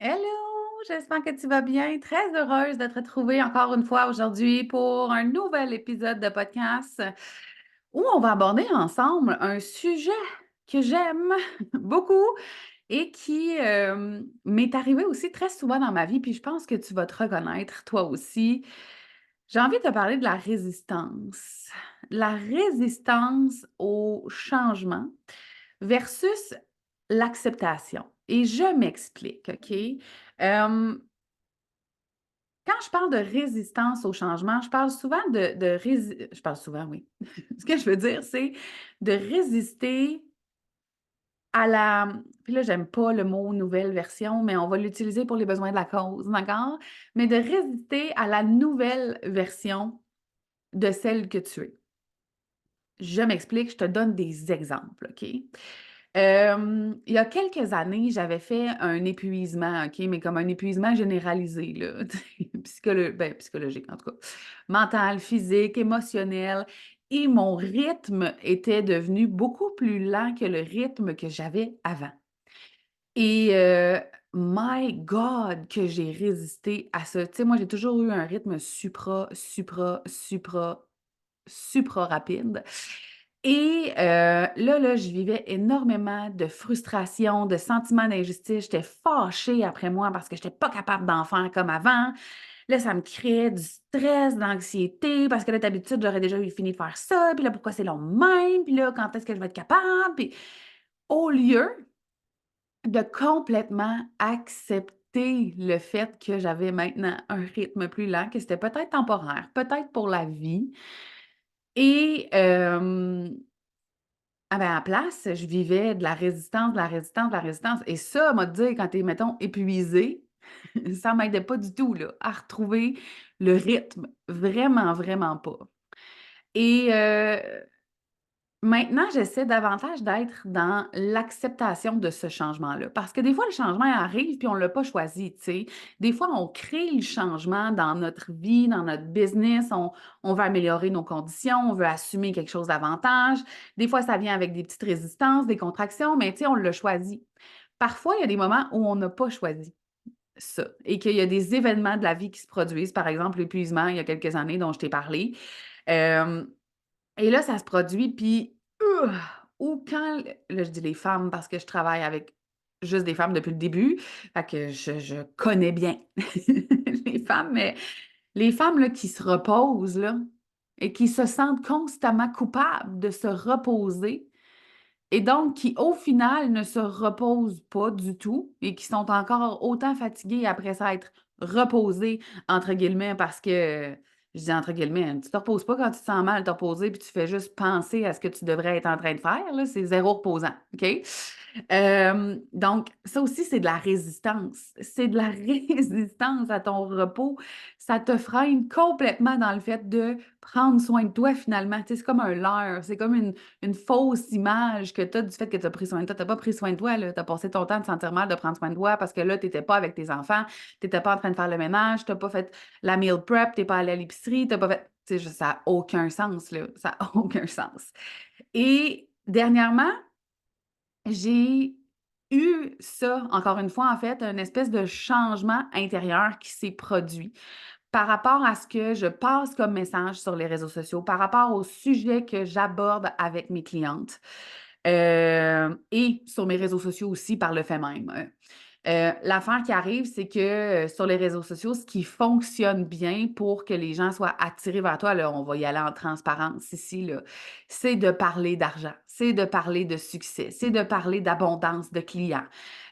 Hello, j'espère que tu vas bien. Très heureuse de te retrouver encore une fois aujourd'hui pour un nouvel épisode de podcast où on va aborder ensemble un sujet que j'aime beaucoup et qui m'est arrivé aussi très souvent dans ma vie, puis je pense que tu vas te reconnaître toi aussi. J'ai envie de te parler de la résistance. La résistance au changement versus l'acceptation. Et je m'explique, OK? Quand je parle de résistance au changement, je parle souvent je parle souvent, oui. Ce que je veux dire, c'est de résister à la puis là, j'aime pas le mot «nouvelle version», mais on va l'utiliser pour les besoins de la cause, d'accord? Mais de résister à la nouvelle version de celle que tu es. Je m'explique, je te donne des exemples, OK? Il y a quelques années, j'avais fait un épuisement, OK, mais comme un épuisement généralisé, là, psychologique en tout cas, mental, physique, émotionnel, et mon rythme était devenu beaucoup plus lent que le rythme que j'avais avant. Et my God, que j'ai résisté à ça. Tu sais, moi, j'ai toujours eu un rythme supra rapide. Et là, je vivais énormément de frustration, de sentiments d'injustice. J'étais fâchée après moi parce que j'étais pas capable d'en faire comme avant. Là, ça me créait du stress, de l'anxiété, parce que là, d'habitude, j'aurais déjà eu fini de faire ça, puis là, pourquoi c'est long de même, puis là, quand est-ce que je vais être capable? Puis au lieu de complètement accepter le fait que j'avais maintenant un rythme plus lent, que c'était peut-être temporaire, peut-être pour la vie. Et à la place, je vivais de la résistance, de la résistance, de la résistance. Et ça, m'a dit, quand tu es, mettons, épuisé, ça m'aidait pas du tout, là, à retrouver le rythme. Vraiment, vraiment pas. Et maintenant, j'essaie davantage d'être dans l'acceptation de ce changement-là. Parce que des fois, le changement arrive puis on ne l'a pas choisi, tu sais. Des fois, on crée le changement dans notre vie, dans notre business. On veut améliorer nos conditions, on veut assumer quelque chose davantage. Des fois, ça vient avec des petites résistances, des contractions, mais tu sais, on l'a choisi. Parfois, il y a des moments où on n'a pas choisi ça et qu'il y a des événements de la vie qui se produisent. Par exemple, l'épuisement, il y a quelques années, dont je t'ai parlé. Euh, et là, ça se produit, puis ou quand là, je dis les femmes parce que je travaille avec juste des femmes depuis le début, fait que je connais bien les femmes, mais les femmes là, qui se reposent là, et qui se sentent constamment coupables de se reposer et donc qui, au final, ne se reposent pas du tout et qui sont encore autant fatiguées après s'être «reposées» entre guillemets parce que je dis entre guillemets, hein, tu te reposes pas quand tu te sens mal de te reposer puis tu fais juste penser à ce que tu devrais être en train de faire, là, c'est zéro reposant, OK? Donc ça aussi, c'est de la résistance. C'est de la résistance à ton repos. Ça te freine complètement dans le fait de prendre soin de toi finalement. Tu sais, c'est comme un leurre, c'est comme une fausse image que tu as du fait que tu as pris soin de toi. Tu as pas pris soin de toi, là. Tu as passé ton temps à te sentir mal de prendre soin de toi parce que là, tu étais pas avec tes enfants, tu étais pas en train de faire le ménage, tu pas fait la meal prep, tu pas allé à l'épicerie, tu pas fait tu sais, ça a aucun sens, là. Ça a aucun sens. Et dernièrement, j'ai eu ça, encore une fois, en fait, une espèce de changement intérieur qui s'est produit par rapport à ce que je passe comme message sur les réseaux sociaux, par rapport au sujet que j'aborde avec mes clientes, et sur mes réseaux sociaux aussi par le fait même. L'affaire qui arrive, c'est que, sur les réseaux sociaux, ce qui fonctionne bien pour que les gens soient attirés vers toi, là, on va y aller en transparence ici, là, c'est de parler d'argent, c'est de parler de succès, c'est de parler d'abondance de clients.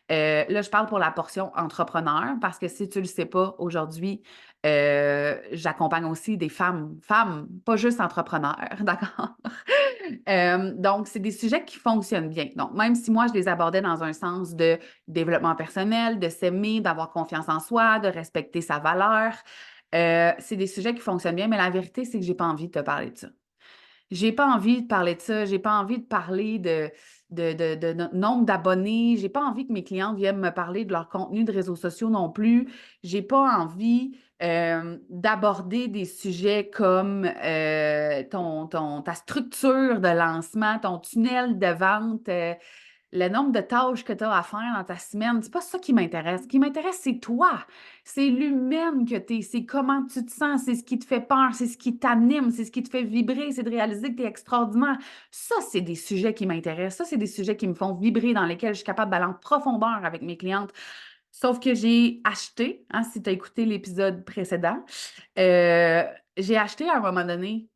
Là, je parle pour la portion entrepreneur parce que si tu le sais pas, aujourd'hui, j'accompagne aussi des femmes, pas juste entrepreneurs, d'accord? Donc, c'est des sujets qui fonctionnent bien. Donc, même si moi, je les abordais dans un sens de développement personnel, de s'aimer, d'avoir confiance en soi, de respecter sa valeur, c'est des sujets qui fonctionnent bien, mais la vérité, c'est que j'ai pas envie de te parler de ça. J'ai pas envie de parler de ça, j'ai pas envie de parler de no nombre d'abonnés, j'ai pas envie que mes clients viennent me parler de leur contenu de réseaux sociaux non plus. J'ai pas envie, d'aborder des sujets comme, ta structure de lancement, ton tunnel de vente, le nombre de tâches que tu as à faire dans ta semaine, c'est pas ça qui m'intéresse. Ce qui m'intéresse, c'est toi. C'est l'humaine que tu es. C'est comment tu te sens. C'est ce qui te fait peur. C'est ce qui t'anime. C'est ce qui te fait vibrer. C'est de réaliser que tu es extraordinaire. Ça, c'est des sujets qui m'intéressent. Ça, c'est des sujets qui me font vibrer, dans lesquels je suis capable d'aller en profondeur avec mes clientes. Sauf que j'ai acheté, hein, si tu as écouté l'épisode précédent, euh, j'ai acheté à un moment donné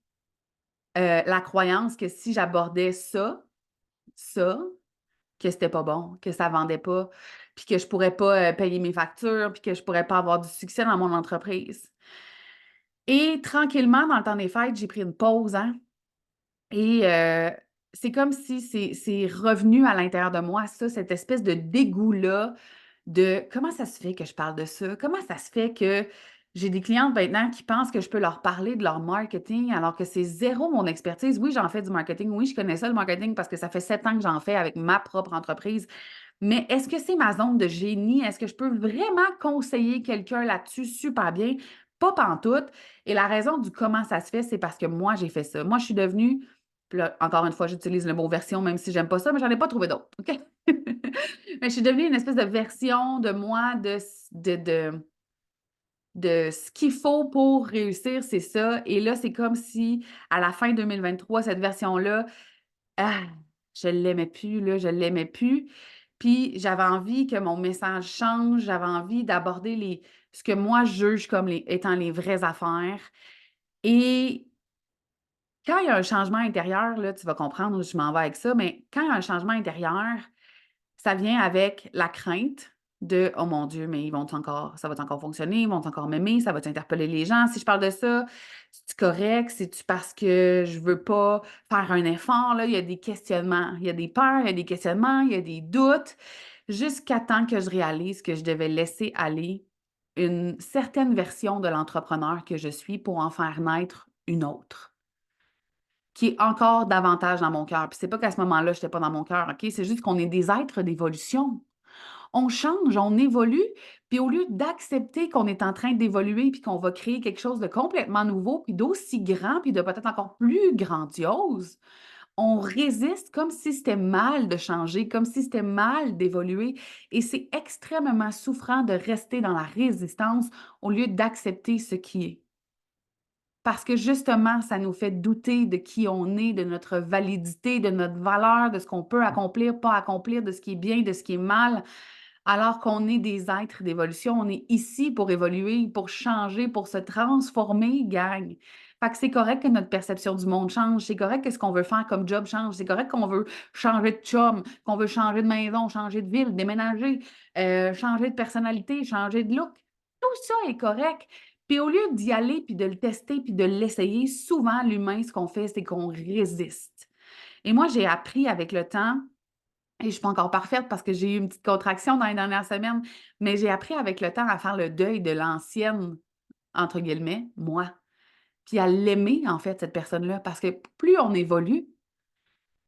la croyance que si j'abordais ça, que c'était pas bon, que ça vendait pas, puis que je pourrais pas payer mes factures, puis que je pourrais pas avoir du succès dans mon entreprise. Et tranquillement, dans le temps des fêtes, j'ai pris une pause, hein, et c'est comme si c'est revenu à l'intérieur de moi, ça, cette espèce de dégoût-là de comment ça se fait que je parle de ça? Comment ça se fait que j'ai des clientes maintenant qui pensent que je peux leur parler de leur marketing alors que c'est zéro mon expertise. Oui, j'en fais du marketing. Oui, je connais ça, le marketing, parce que ça fait 7 ans que j'en fais avec ma propre entreprise. Mais est-ce que c'est ma zone de génie? Est-ce que je peux vraiment conseiller quelqu'un là-dessus super bien? Pas pantoute. Et la raison du comment ça se fait, c'est parce que moi, j'ai fait ça. Moi, je suis devenue, puis là, encore une fois, j'utilise le mot version, même si j'aime pas ça, mais j'en ai pas trouvé d'autres. OK? Mais je suis devenue une espèce de version de moi, de ce qu'il faut pour réussir, c'est ça. Et là, c'est comme si, à la fin 2023, cette version-là, ah, je l'aimais plus, là, je l'aimais plus. Puis j'avais envie que mon message change, j'avais envie d'aborder ce que moi je juge comme étant les vraies affaires. Et quand il y a un changement intérieur, là, tu vas comprendre où je m'en vais avec ça, mais quand il y a un changement intérieur, ça vient avec la crainte de «Oh mon Dieu, mais ça va encore fonctionner? Ils vont encore m'aimer? Ça va interpeller les gens si je parle de ça? C'est-tu correct? C'est-tu parce que je veux pas faire un effort?» Là, il y a des questionnements, il y a des peurs, il y a des questionnements, il y a des doutes, jusqu'à temps que je réalise que je devais laisser aller une certaine version de l'entrepreneur que je suis pour en faire naître une autre, qui est encore davantage dans mon cœur. Puis c'est pas qu'à ce moment-là, je n'étais pas dans mon cœur, OK? C'est juste qu'on est des êtres d'évolution. On change, on évolue, puis au lieu d'accepter qu'on est en train d'évoluer, puis qu'on va créer quelque chose de complètement nouveau, puis d'aussi grand, puis de peut-être encore plus grandiose, on résiste comme si c'était mal de changer, comme si c'était mal d'évoluer. Et c'est extrêmement souffrant de rester dans la résistance au lieu d'accepter ce qui est. Parce que justement, ça nous fait douter de qui on est, de notre validité, de notre valeur, de ce qu'on peut accomplir, pas accomplir, de ce qui est bien, de ce qui est mal. Alors qu'on est des êtres d'évolution, on est ici pour évoluer, pour changer, pour se transformer, gang. Fait que c'est correct que notre perception du monde change, c'est correct que ce qu'on veut faire comme job change, c'est correct qu'on veut changer de chum, qu'on veut changer de maison, changer de ville, déménager, changer de personnalité, changer de look. Tout ça est correct. Puis au lieu d'y aller, puis de le tester, puis de l'essayer, souvent, l'humain, ce qu'on fait, c'est qu'on résiste. Et moi, j'ai appris avec le temps, et je ne suis pas encore parfaite parce que j'ai eu une petite contraction dans les dernières semaines, mais j'ai appris avec le temps à faire le deuil de l'ancienne, entre guillemets, moi, puis à l'aimer, en fait, cette personne-là, parce que plus on évolue,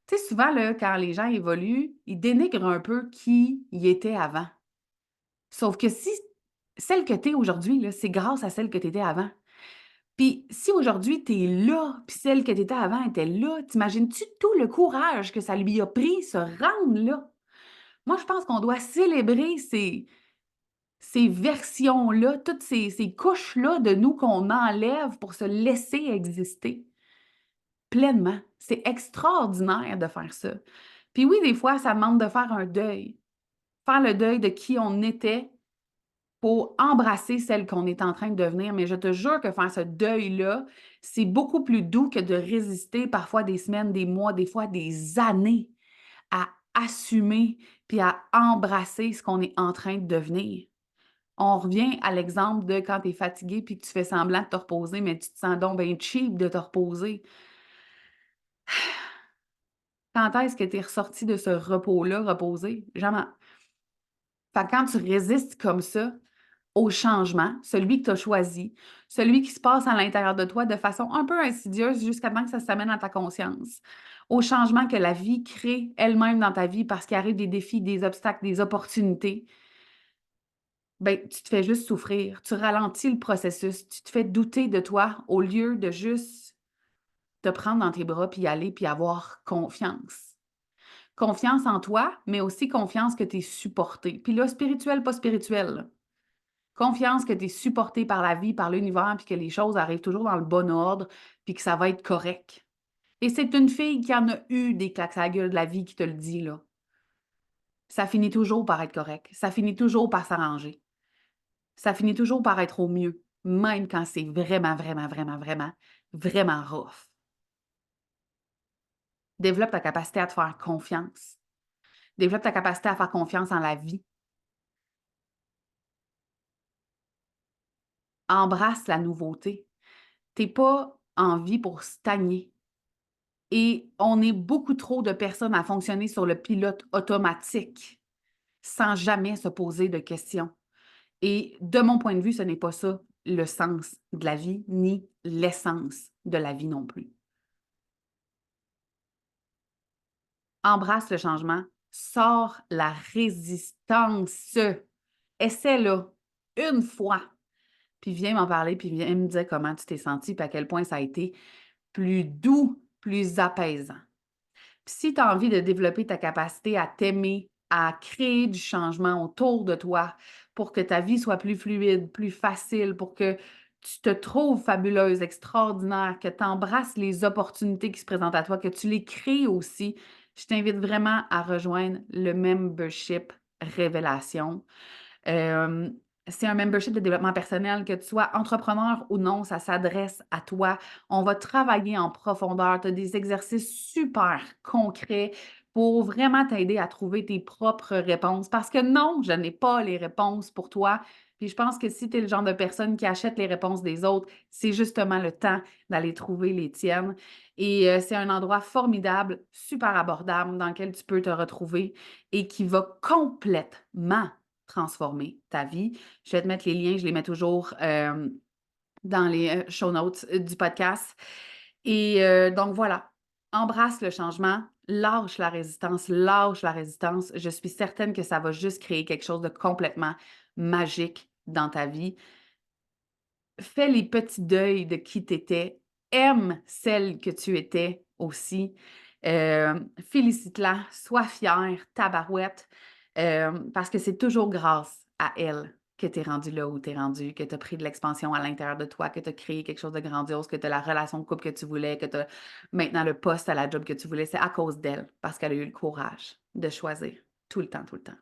tu sais, souvent, là, quand les gens évoluent, ils dénigrent un peu qui ils étaient avant. Sauf que si celle que tu es aujourd'hui, là, c'est grâce à celle que tu étais avant. Puis si aujourd'hui tu es là, puis celle que tu étais avant était là, t'imagines-tu tout le courage que ça lui a pris se rendre là? Moi, je pense qu'on doit célébrer ces versions-là, toutes ces couches-là de nous qu'on enlève pour se laisser exister pleinement. C'est extraordinaire de faire ça. Puis oui, des fois, ça demande de faire un deuil. Faire le deuil de qui on était pour embrasser celle qu'on est en train de devenir. Mais je te jure que faire ce deuil-là, c'est beaucoup plus doux que de résister parfois des semaines, des mois, des fois des années à assumer puis à embrasser ce qu'on est en train de devenir. On revient à l'exemple de quand tu es fatigué puis que tu fais semblant de te reposer, mais tu te sens donc bien cheap de te reposer. Quand est-ce que tu es ressorti de ce repos-là, reposé? Jamais. Fait que quand tu résistes comme ça au changement, celui que tu as choisi, celui qui se passe à l'intérieur de toi de façon un peu insidieuse jusqu'à temps que ça s'amène à ta conscience, au changement que la vie crée elle-même dans ta vie parce qu'il arrive des défis, des obstacles, des opportunités, ben, tu te fais juste souffrir. Tu ralentis le processus. Tu te fais douter de toi au lieu de juste te prendre dans tes bras puis y aller puis avoir confiance. Confiance en toi, mais aussi confiance que tu es supporté. Puis là, spirituel, pas spirituel, là. Confiance que tu es supporté par la vie, par l'univers, puis que les choses arrivent toujours dans le bon ordre, puis que ça va être correct. Et c'est une fille qui en a eu des claques à la gueule de la vie qui te le dit, là. Ça finit toujours par être correct. Ça finit toujours par s'arranger. Ça finit toujours par être au mieux, même quand c'est vraiment, vraiment, vraiment, vraiment, vraiment rough. Développe ta capacité à te faire confiance. Développe ta capacité à faire confiance en la vie. Embrasse la nouveauté. Tu es pas en vie pour stagner. Et on est beaucoup trop de personnes à fonctionner sur le pilote automatique sans jamais se poser de questions. Et de mon point de vue, ce n'est pas ça le sens de la vie, ni l'essence de la vie non plus. Embrasse le changement, sors la résistance. Essaie-le une fois, puis viens m'en parler, puis viens me dire comment tu t'es senti, puis à quel point ça a été plus doux, plus apaisant. Puis si tu as envie de développer ta capacité à t'aimer, à créer du changement autour de toi pour que ta vie soit plus fluide, plus facile, pour que tu te trouves fabuleuse, extraordinaire, que tu embrasses les opportunités qui se présentent à toi, que tu les crées aussi, je t'invite vraiment à rejoindre le membership Révélation. Euh, c'est un membership de développement personnel, que tu sois entrepreneur ou non, ça s'adresse à toi. On va travailler en profondeur. Tu as des exercices super concrets pour vraiment t'aider à trouver tes propres réponses. Parce que non, je n'ai pas les réponses pour toi. Puis je pense que si tu es le genre de personne qui achète les réponses des autres, c'est justement le temps d'aller trouver les tiennes. Et c'est un endroit formidable, super abordable, dans lequel tu peux te retrouver et qui va complètement transformer ta vie. Je vais te mettre les liens, je les mets toujours dans les show notes du podcast. Et donc voilà, embrasse le changement, lâche la résistance, lâche la résistance. Je suis certaine que ça va juste créer quelque chose de complètement magique dans ta vie. Fais les petits deuils de qui tu étais, aime celle que tu étais aussi. Félicite-la, sois fière, tabarouette, parce que c'est toujours grâce à elle que tu es rendu là où tu es rendu, que tu as pris de l'expansion à l'intérieur de toi, que tu as créé quelque chose de grandiose, que tu as la relation de couple que tu voulais, que tu as maintenant le poste à la job que tu voulais. C'est à cause d'elle, parce qu'elle a eu le courage de choisir tout le temps, tout le temps.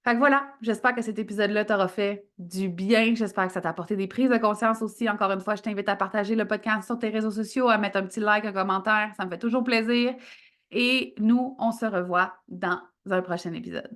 Fait que voilà, j'espère que cet épisode-là t'aura fait du bien. J'espère que ça t'a apporté des prises de conscience aussi. Encore une fois, je t'invite à partager le podcast sur tes réseaux sociaux, à mettre un petit like, un commentaire. Ça me fait toujours plaisir. Et nous, on se revoit dans un prochain épisode.